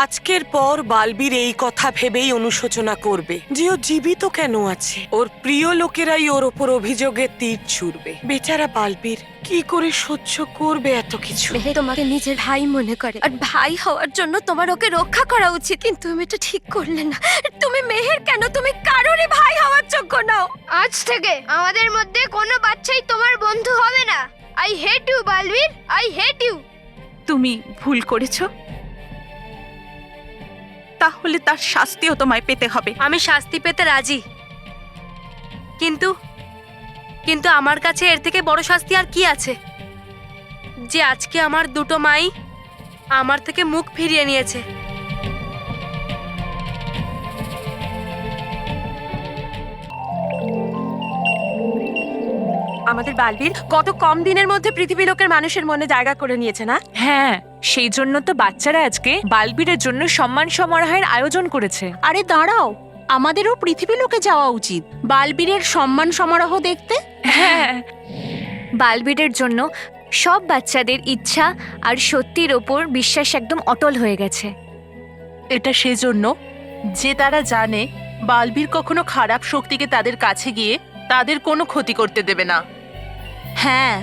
আজকের পর বালবীর এই কথা ভেবেই অনুশোচনা করবে যে ও জীবিত কেন আছে। ওর প্রিয় লোকেরাই ওর ওপর অভিযোগের তীর ছুড়বে। বেচারা বালবীর কি করে সহ্য করবে এত কিছু। মেহের তোমাকে নিজের ভাই মনে করে, আর ভাই হওয়ার জন্য তোমার ওকে রক্ষা করা উচিত, কিন্তু তুমি এটা ঠিক করলে না। তুমি মেহের কেন, তুমি কারোরই ভাই হওয়ার যোগ্য নাও। আজ থেকে আমাদের মধ্যে কোনো বাচ্চাই তোমার বন্ধু হবে না। I hate you Balbir, I hate you. তুমি ভুল করেছো, তাহলে তার শাস্তিও তোমায় পেতে হবে। আমি শাস্তি পেতে রাজি, কিন্তু কিন্তু আমার কাছে এর থেকে বড় শাস্তি আর কি আছে, যে আজকে আমার দুটো মাই আমার থেকে মুখ ফিরিয়ে নিয়েছে। আমাদের বালবীর কত কম দিনের মধ্যে পৃথিবী লোকের মানুষের মনে জায়গা করে নিয়েছে না? হ্যাঁ, সেই জন্য তো বাচ্চারা আজকে বালবীরের জন্য সম্মান সমারোহের আয়োজন করেছে। আরে দাঁড়াও, আমাদেরও পৃথিবী লোকে যাওয়া উচিত বালবীরের সম্মান সমারোহ দেখতে। হ্যাঁ, বালবীরের জন্য সব বাচ্চাদের ইচ্ছা আর সত্যির ওপর বিশ্বাস একদম অটল হয়ে গেছে। এটা সেজন্য যে তারা জানে বালবীর কখনো খারাপ শক্তিকে তাদের কাছে গিয়ে তাদের কোনো ক্ষতি করতে দেবে না। হ্যাঁ,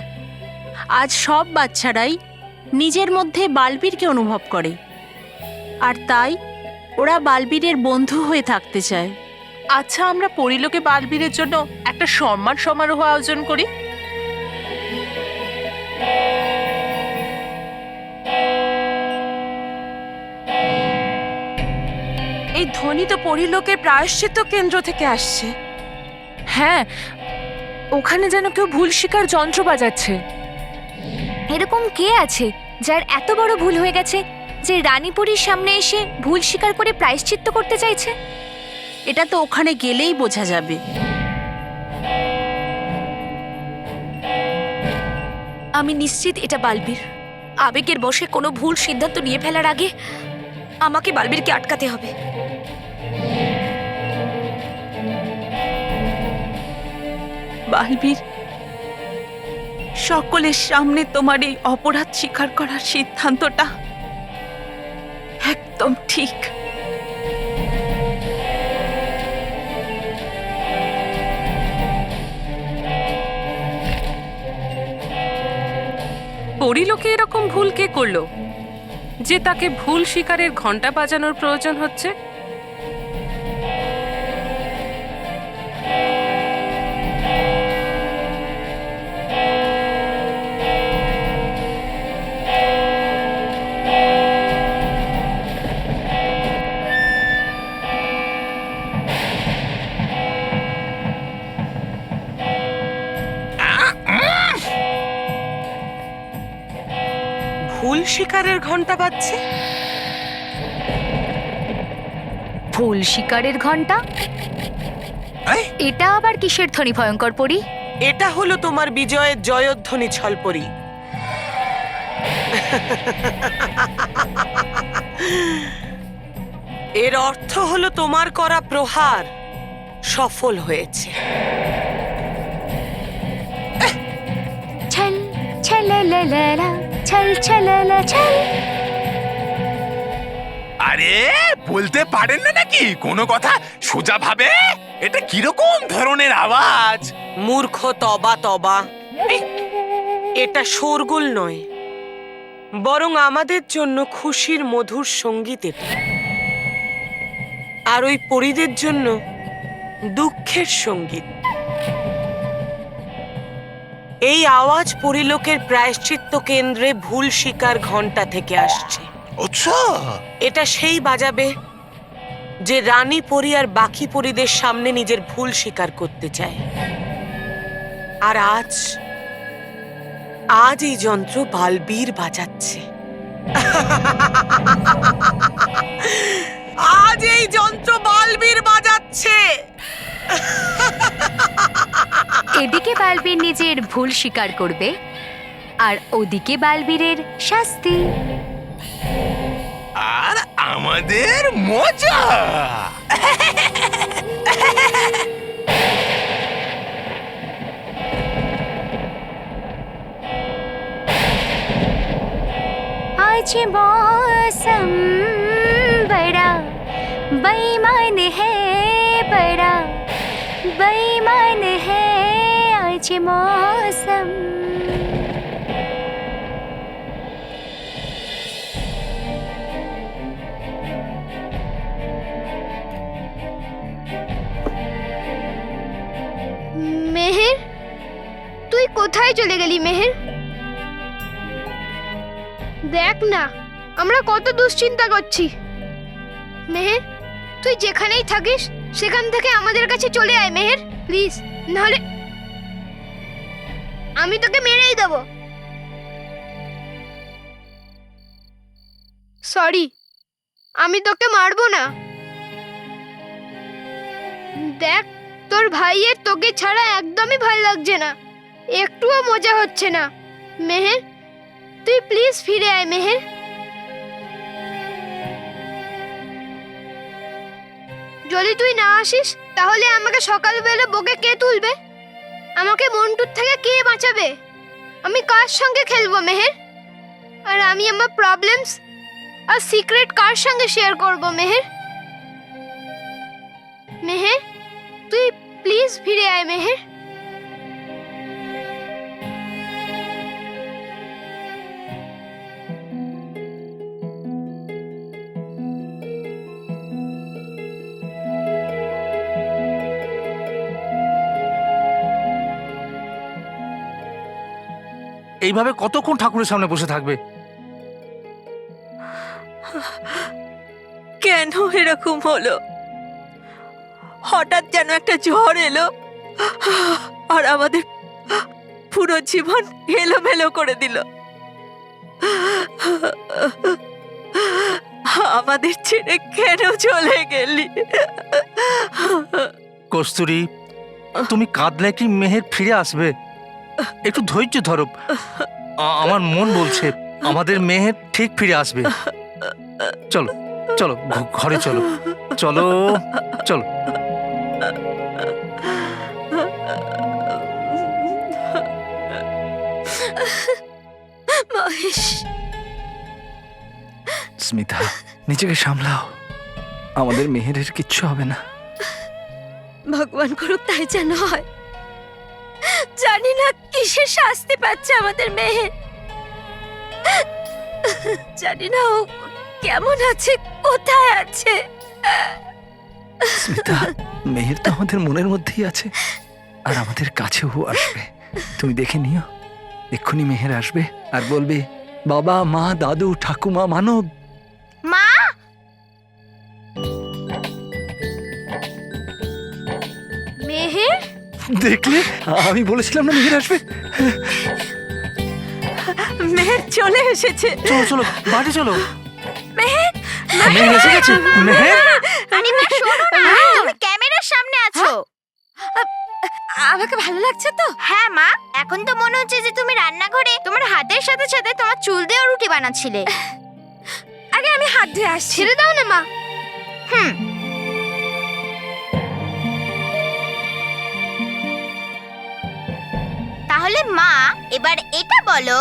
আজ সব বাচ্চারাই নিজের মধ্যে বালবীরকে অনুভব করে, আর তাই ওরা বালবীরের বন্ধু হয়ে থাকতে চায়। আচ্ছা, আমরা পরিলোকে বালবীরের জন্য একটা সম্মান সমারোহ আয়োজন করি। এই ধ্বনি তো পরিলোকের প্রায়শ্চিত্ত কেন্দ্র থেকে আসছে। হ্যাঁ, ওখানে যেন কেউ ভুল শিকার যন্ত্র বাজাচ্ছে। এরকম কে আছে যার এত বড় ভুল হয়ে গেছে যে রানীপুরীর সামনে এসে ভুল স্বীকার করে প্রায়শ্চিত্ত করতে চাইছে? এটা তো ওখানে গেলেই বোঝা যাবে। আমি নিশ্চিত এটা বালবীর। আবেগের বশে কোনো ভুল সিদ্ধান্ত নিয়ে ফেলার আগে আমাকে বালবীরকে আটকাতে হবে। বালবীর, সকলের সামনে তোমার এই অপরাধ স্বীকার করার সিদ্ধান্তটা একদম ঠিক। পরিলোকে এরকম ভুল কে করলো যে তাকে ভুল শিকারের ঘন্টা বাজানোর প্রয়োজন হচ্ছে? ভুল শিকারের ঘন্টা বাজছে? ভুল শিকারের ঘন্টা? এটা আবার কিসের ধ্বনি ভয়ঙ্কর পরি? এটা হলো তোমার বিজয়ের জয়ধ্বনি ছলপরি। এর অর্থ হলো তোমার করা প্রহার সফল হয়েছে। ছল ছলললা ছল ছললা ছল। আরে বলতে পারেন না নাকি কোনো কথা সোজা ভাবে? এটা কিরকম ধরনের আওয়াজ? মূর্খ, তবা তবা। এটা শোরগোল নয়, বরং আমাদের জন্য খুশির মধুর সঙ্গীত এটা। আর ওই পরীদের জন্য দুঃখের সঙ্গীত। এই আওয়াজ পরিলোকের প্রায়শ্চিত্ত কেন্দ্রে ভুল শিকার ঘন্টা থেকে আসছে। আচ্ছা, এটা সেই বাজাবে যে রানী পরী আর বাকি পরীদের সামনে নিজের ভুল স্বীকার করতে চায়। আর আজ এই যন্ত্র বালবীর বাজাচ্ছে। আজ এই যন্ত্র বালবীর বাজাচ্ছে। এদিকে বালবীর নিজের ভুল স্বীকার করবে, আর ওদিকে বালবীরের শাস্তি। আর আমাদের মজা। आज मौसम बेईमान है बड़ा बेईमान है आज मौसम। মেহের, তুই কোথায় চলে গেলি মেহের? দেখ না, আমরা কত দুশ্চিন্তা করছি। মেহের, তুই যেখানেই থাকিস সেখান থেকে আমাদের কাছে চলে আয় মেহের, প্লিজ, নাহলে আমি তোকে মেরেই দেবো। সরি, আমি তোকে মারবো না। দেখ, তোর ভাইয়ের তোকে ছাড়া একদমই ভালো লাগছে না, একটুও মজা হচ্ছে না। মেহের, তুই প্লিজ ফিরে আয় মেহের। যদি তুই না আসিস তাহলে আমাকে সকালবেলা বকে কে তুলবে? আমাকে মন্টুর থেকে কে বাঁচাবে? আমি কার সঙ্গে খেলবো মেহের? আর আমি আমার প্রবলেমস আর সিক্রেট কার সঙ্গে শেয়ার করব মেহের? মেহের, তুই প্লিজ ফিরে আয় মেহের। এইভাবে কতক্ষণ ঠাকুরের সামনে বসে থাকবে? কেন এরকম হলো? হঠাৎ যেন একটা ঝড় এলো আর আমাদের পুরো জীবন এলোমেলো করে দিল। আমাদের ছেড়ে কেন চলে গেলি? কস্তুরী, তুমি কাঁদলে কি মেহের ফিরে আসবে? একটু ধৈর্য ধরো। আমার মন বলছে আমাদের মেহের ঠিক ফিরে আসবে। চলো চলো, ঘরে চলো, চলো চলো। মহেশ, স্মিতা, নিজেকে সামলাও, আমাদের মেহেরের কিচ্ছু হবে না। ভগবান করুক তাই যেন হয়। জানি না কিসের শাস্তি পাচ্ছে আমাদের মেহের। জানি না ও কেমন আছে, কোথায় আছে। স্মিতা, মেহের তো আমাদের মনের মধ্যেই আছে আর আমাদের কাছেও আসবে। তুমি দেখে নিও, এক্ষুনি মেহের আসবে আর বলবে, বাবা, মা, দাদু, ঠাকুমা, মানব। মা, মেহের, দেখলে, আমি বলেছিলাম না মেহের আসবে। মেহের চলে এসেছে। চলো চলো, বাড়ি চলো। মেহের এসে গেছে। মেহের, আরে মা, শোনো না, তুমি ক্যামেরার সামনে আছো। আমাকে ভালো লাগছে তো? হ্যাঁ মা, এখন তো মনে হচ্ছে যে তুমি রান্নাঘরে তোমার হাতের সাথে সাথে তোমার চুল দিয়েও রুটি বানাচ্ছিলে। আগে আমি হাত ধুয়ে আসছি। ছেড়ে দাও না মা। তাহলে মা, এবার এটা বলো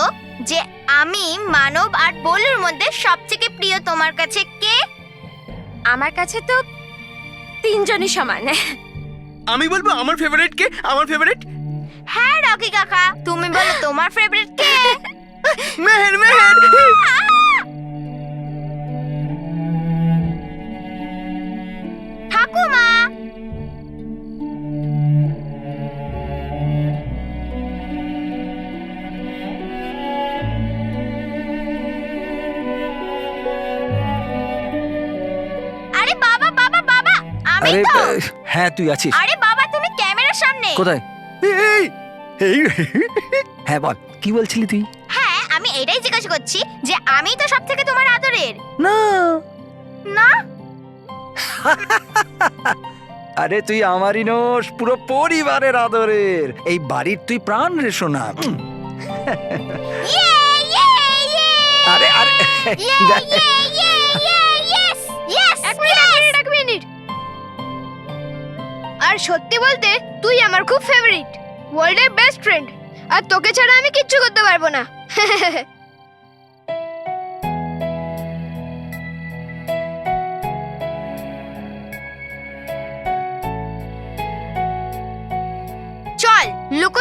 যে আমি, মানব আর বলুর মধ্যে সবথেকে প্রিয় তোমার কাছে কে? আমার কাছে তো তিনজনই সমান। আমি বলবো আমার ফেভারিট কে? আমার ফেভারিট হ্যাঁ রকি কাকা, তুমি বলো তোমার ফেভারিট কে? মেহের। মেহের, ঠাকুমা। আরে বাবা বাবা বাবা, আমি আরে তো। হ্যাঁ, তুই আছিস। আরে বাবা, তুমি ক্যামেরার সামনে। কোথায়? হ্যাঁ বল, কি বলছিলি তুই? হ্যাঁ, আমি এটাই জিজ্ঞাসা করছি যে আমি তো সব থেকে তোমার আদরের। না না, আরে তুই আমারই নোস, পুরো পরিবারের আদরের। এই বাড়ির তুই প্রাণ রে সোনা। ইয়ে ইয়ে ইয়ে আরে আরে ইয়ে ইয়ে ইয়ে ইয়ে ইয়েস ইয়েস। এক মিনিট। আর সত্যি বলতে তুই আমার খুব ফেভারিট, ওয়ার্ল্ডের বেস্ট ফ্রেন্ড, আর তোকে ছাড়া আমি কিচ্ছু করতে পারবো না।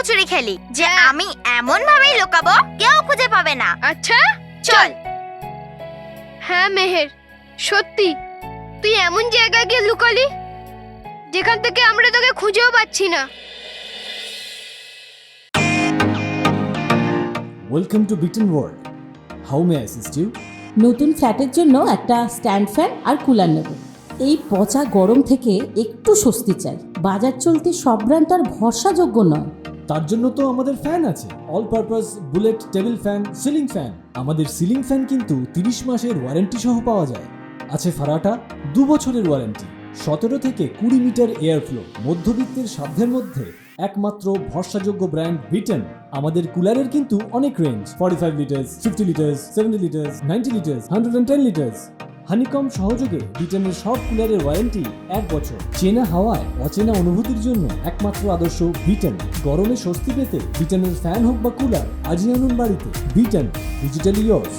লুকোচুরি খেলি যে আমি এমন ভাবেই লুকাবো কেউ খুঁজে পাবে না। আচ্ছা চল। হ্যাঁ মেহের, সত্যি তুই এমন জায়গায় গিয়ে লুকালি যেখান থেকে আমরা তোকে খুঁজেও পাচ্ছি না। Welcome to Bitten World. How may I assist you? নতুন ফ্ল্যাটের জন্য একটা স্ট্যান্ড ফ্যান আর কুলার নেব। এই পচা গরম থেকে একটু স্বস্তি চাই। বাজার চলতে সব ব্র্যান্ড আর ভরসাযোগ্য নয়। তার জন্য তো আমাদের ফ্যান আছে, all purpose bullet table fan, ceiling fan. আমাদের সিলিং ফ্যান কিন্তু 30 মাসের ওয়ারেন্টি সহ পাওয়া যায়। আছে ফারাটা 2 বছরের ওয়ারেন্টি, 17 থেকে 20 মিটার এয়ার ফ্লো। মধ্যবিত্তের সাধ্যের মধ্যে একমাত্র ভরসাযোগ্য ব্র্যান্ড বিটেন। আমাদের কুলারের কিন্তু অনেক range, 45 litres, 50 litres, 70 litres, 90 litres, 110 litres. Honeycomb সহযোগে বিটেনের সব কুলারের ওয়ারেন্টি 1 বছর। চেনা হাওয়ায় অচেনা অনুভূতির জন্য একমাত্র আদর্শ বিটেন। গরমে স্বস্তি পেতে বিটেনের ফ্যান হোক বা কুলার আজই আনুন বাড়িতে। Beaten, digitally years.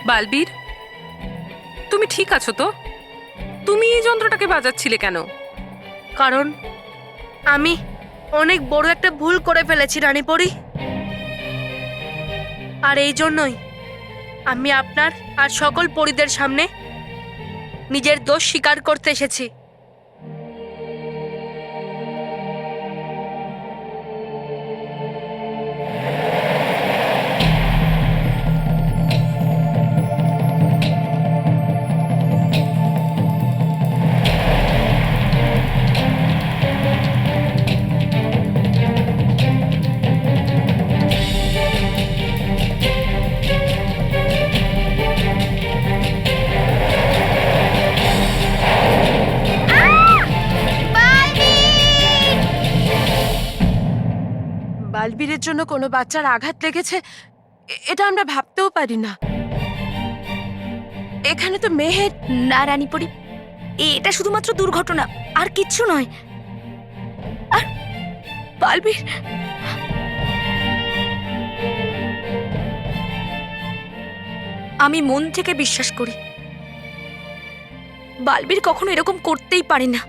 বালবীর, তুমি ঠিক আছো তো? তুমি এই যন্ত্রটাকে বাজাচ্ছিলে কেন? কারণ আমি অনেক বড় একটা ভুল করে ফেলেছি রানীপরি, আর এই জন্যই আমি আপনার আর সকল পরীদের সামনে নিজের দোষ স্বীকার করতে এসেছি। বালবীরের জন্য কোনো বাচ্চার আঘাত লেগেছে এটা আমরা ভাবতেও পারি না। এখানে তো মেহের। না রানীপরি, এটা শুধুমাত্র দুর্ঘটনা, আর কিচ্ছু নয়। আর বালবীর, আমি মন থেকে বিশ্বাস করি বালবীর কখনো এরকম করতেই পারে না।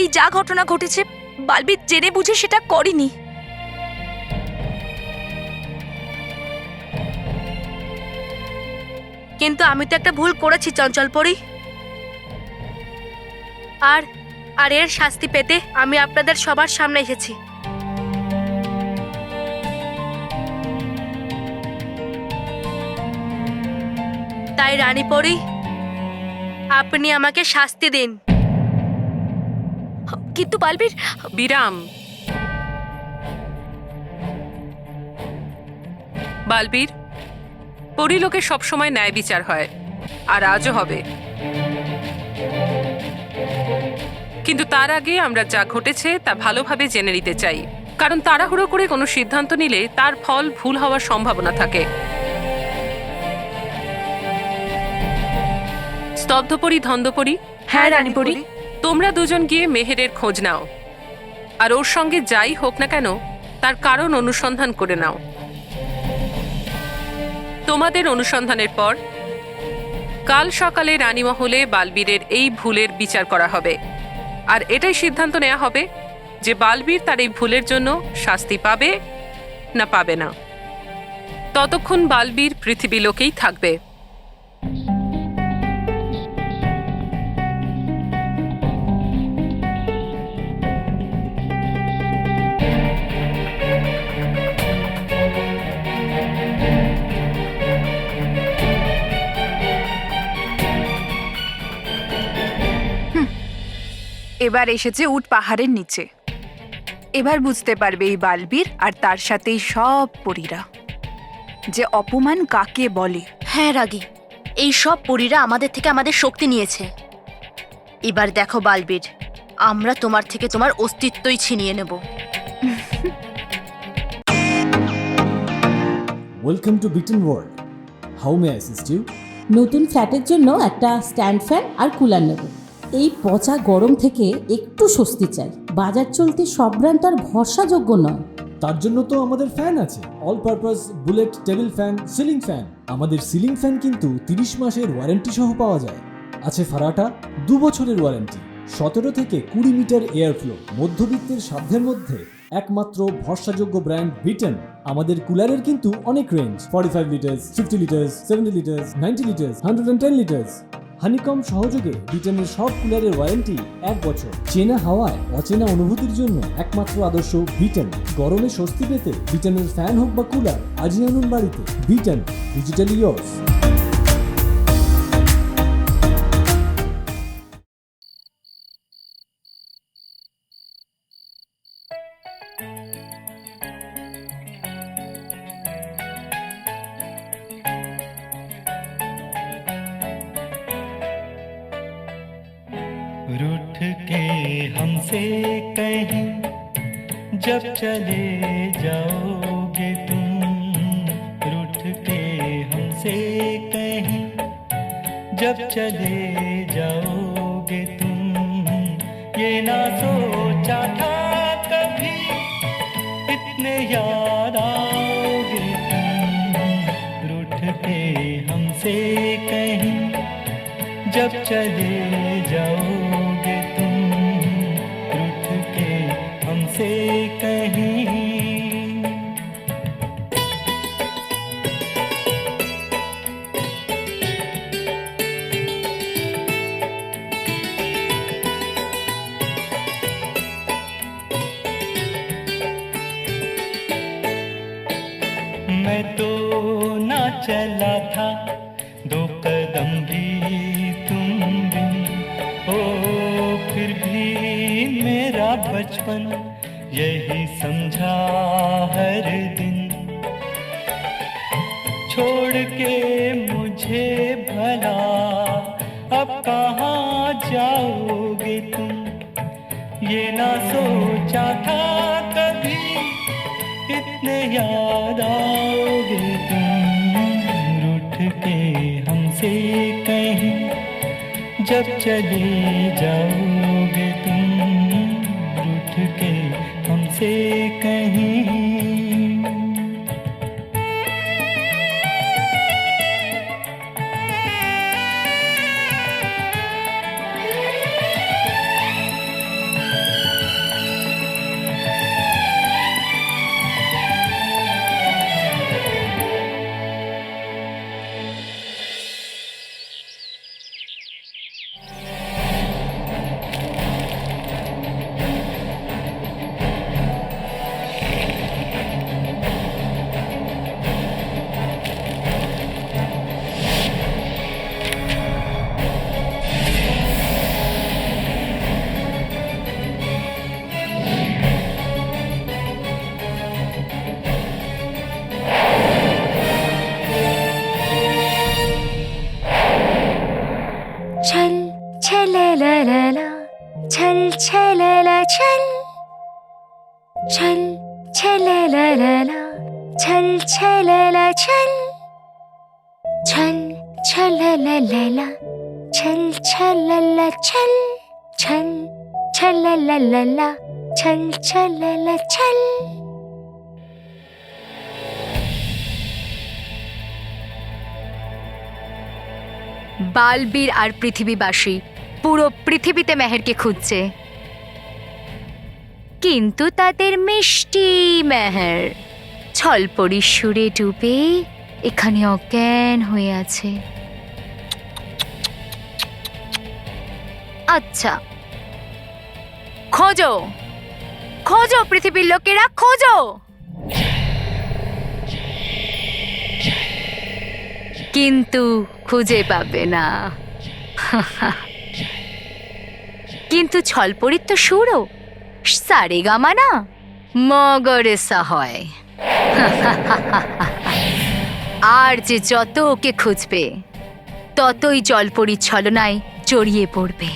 এই যা ঘটনা ঘটেছে বালবীর জেনে বুঝে সেটা করেনি। কিন্তু আমি তো একটা ভুল করেছি চঞ্চল পরি। আর আর এর শাস্তি পেতে আমি আপনাদের সবার সামনে এসেছি। তাই রানী পরি, আপনি আমাকে শাস্তি দিন। কিন্তু বালবীর, বিরাম। বালবীর, পরিলোকে সবসময় ন্যায় বিচার হয়, আর আজও হবে। কিন্তু তার আগে আমরা যা ঘটেছে তা ভালোভাবে জেনে নিতে চাই, কারণ তাড়াহুড়ো করে কোনো সিদ্ধান্ত নিলে তার ফল ভুল হওয়ার সম্ভাবনা থাকে। স্তব্ধপরি, ধন্দপরি, হ্যাঁ রানীপরি। তোমরা দুজন গিয়ে মেহেরের খোঁজ নাও, আর ওর সঙ্গে যাই হোক না কেন তার কারণ অনুসন্ধান করে নাও। তোমাদের অনুসন্ধানের পর কাল সকালে রানীমহলে বালবীরের এই ভুলের বিচার করা হবে, আর এটাই সিদ্ধান্ত নেওয়া হবে যে বালবীর তার এই ভুলের জন্য শাস্তি পাবে না পাবে না। ততক্ষণ বালবীর পৃথিবী লোকেই থাকবে। এবার এসেছে উট পাহাড়ের নিচে। এবার বুঝতে পারবে এই বালবীর আর তার সাথেই সব পরীরা যে অপমান কাকে বলে। হ্যাঁ রাগী, এই সব পরীরা আমাদের থেকে আমাদের শক্তি নিয়েছে। এবার দেখো বালবীর, আমরা তোমার থেকে তোমার অস্তিত্বই ছিনিয়ে নেব। Welcome to Bitten World. How may I assist you? নতুন ফ্ল্যাটের জন্য একটা স্ট্যান্ড ফ্যান আর কুলার নেব। এই পচা গরম থেকে একটু স্বস্তি চাই। বাজার চলতে সব ব্র্যান্ড তো আর ভরসাযোগ্য নয়। তার জন্য তো আমাদের ফ্যান আছে, all purpose bullet table fan, ceiling fan. আমাদের সিলিং ফ্যান কিন্তু 30 মাসের ওয়ারেন্টি সহ পাওয়া যায়। আছে ফারাটা 2 বছরের ওয়ারেন্টি, 17 থেকে 20 মিটার এয়ার ফ্লো, মধ্যবিত্তের সাধ্যের মধ্যে একমাত্র ভরসাযোগ্য ব্র্যান্ড বিটেন। আমাদের কুলারের কিন্তু অনেক range, 45 litres, 50 litres, 70 litres, 90 litres, 110 litres. Honeycomb সহযোগে বিটেনের সব কুলারের ওয়ারেন্টি 1 বছর। চেনা হাওয়ায় অচেনা অনুভূতির জন্য একমাত্র আদর্শ বিটেন। গরমে স্বস্তি পেতে বিটেনের ফ্যান হোক বা কুলার আজই আনুন বাড়িতে। Beaten, digitally years. रूठ के हमसे कहीं जब चले जाओगे तुम, रूठ के हमसे कहीं जब चले जाओगे तुम, ये ना सोचा था कभी इतने याद आओगे तुम, रूठ के हमसे कहीं जब चले जाओगे तुम, रूठ के हमसे कहीं। मैं तो ना चला था 2 कदम भी तुम बिन, ओ फिर भी मेरा बचपन यही समझा हर दिन। छोड़ के मुझे भला अब कहाँ जाओगे तुम, ये ना सोचा था कभी इतने याद आओगे तुम, रूठ के हमसे कहीं जब चले जाओगे तुम, रूठ के हमसे कहीं। छल छलललला छल छलला छल छल छलललला छल छलला छल छल छलललला छल छलला छल। বালবীর আর পৃথিবীবাসী পুরো পৃথিবীতে মেহেরকে খুঁজছে, কিন্তু তাদের মিষ্টি মেহের ছলপরির সুরে ডুবে এখানে অজ্ঞান হয়ে আছে। আচ্ছা, খোঁজো খোঁজো পৃথিবীর লোকেরা, খোঁজো। কিন্তু খুঁজে পাবে না। কিন্তু ছলপরির তো সুরও সারেগামা না, মগরেসা হয়। আর যে যত ওকে খুঁজবে ততই জলপরির ছলনায় জড়িয়ে পড়বে।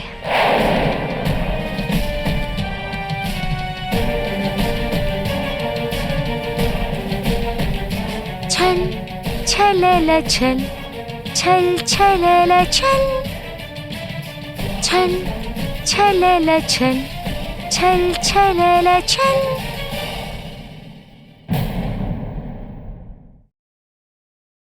ছল ছললা ছল ছল ছললা ছল ছল ছললা ছল ছল ছললা ছল।